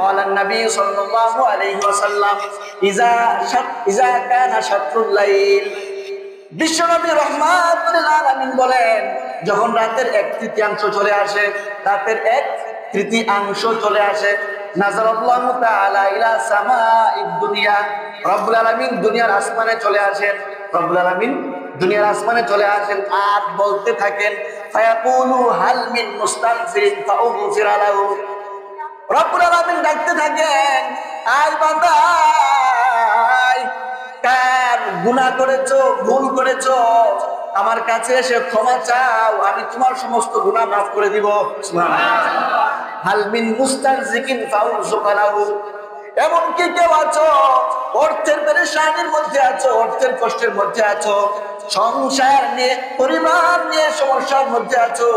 قال النبي صلى الله عليه وسلم إذا كان شطر الليل বিশ্বনবী রাহমাতুল আলামিন বলেন, যখন রাতের 1/3 চলে আসে, রাতের 1/3 চলে আসে, নাযারাল্লাহু তাআলা ইলা সামাঈদ দুনিয়া, রব্বুল আলামিন দুনিয়ার আসমানে চলে আসেন। রব্বুল আলামিন দুনিয়ার আসমানে চলে আসেন আর বলতে থাকেন, ফায়াকুলু হাল মিন মুস্তাগফিরিন ফাউগফিরা লাহু। রব্বুল আলামিন ডাকতে থাকেন, আয় বান্দা, কার গুনাহ করেছো, ভুল করেছো, আমার কাছে এসে ক্ষমা চাও, আমি তোমার সমস্ত গুনাহ মাফ করে দিব। সুবহানাল্লাহ। হাল মিন মুস্তাগফিরিন ফাউগফিরা লাহু। এমন কি কেউ আছো অর্থের পেরেশানির মধ্যে আছো, অর্থের কষ্টের মধ্যে আছো, সংসার নিয়ে পরিবার নিয়ে সমস্যার মধ্যে আছো,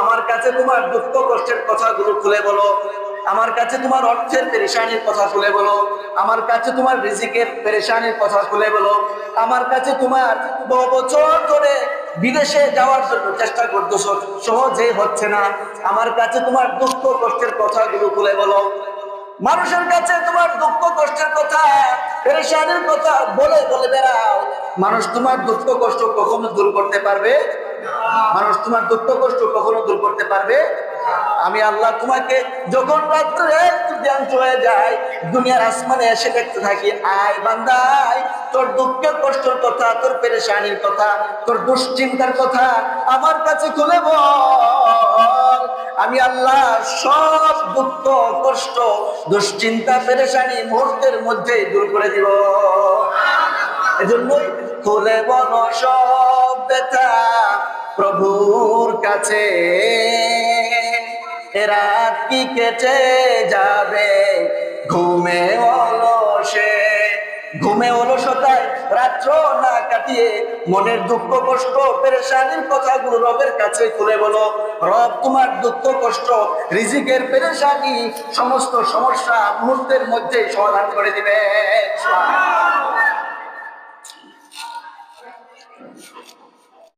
আমার কাছে তোমার দুঃখ কষ্টের কথাগুলো খুলে বলো, আমার কাছে তোমার অর্থের পেরেশানির কথা খুলে বলো, আমার কাছে তোমার রিজিকের পেরেশানির কথা খুলে বলো, আমার কাছে তোমার বহু বছর ধরে বিদেশে যাওয়ার জন্য চেষ্টা করতেছো, সহজে হচ্ছে না, আমার কাছে তোমার দুঃখ কষ্টের কথাগুলো খুলে বলো। মানুষের কাছে তোমার দুঃখ কষ্টের কথা, পেরেশানির কথা বলে বলে বেড়াও, মানুষ তোমার দুঃখ কষ্ট কখনো দূর করতে পারবে? মানুষ তোমার দুঃখ কষ্ট কখনো দূর করতে পারবে? আমি আল্লাহ তোমাকে যখন রাত্রে একটু ধ্যান হয়ে যায়, দুনিয়ার আসমানে এসে দেখতে থাকি, আয় বান্দাই, তোর দুঃখের কষ্টের কথা, তোর পেরেশানির কথা, তোর দুশ্চিন্তার কথা আমার কাছে খুলে বল, আমি আল্লাহ সব দুঃখ কষ্ট দুশ্চিন্তা পেরেশানি মুহূর্তের মধ্যে দূর করে দিব। এজন্যই খুলে বল সব ব্যথা প্রভুর কাছে, এরা কি কেটে যাবে ঘুমে অলসে। ঘুমে অলসতায় রাত্র না কাটিয়ে মনের দুঃখ কষ্ট পেরেশানির কথাগুলো রবের কাছে খুলে বলো, রব তোমার দুঃখ কষ্ট রিজিকের পেরেশানি সমস্ত সমস্যা মুহূর্তের মধ্যে সমাধান করে দিবে।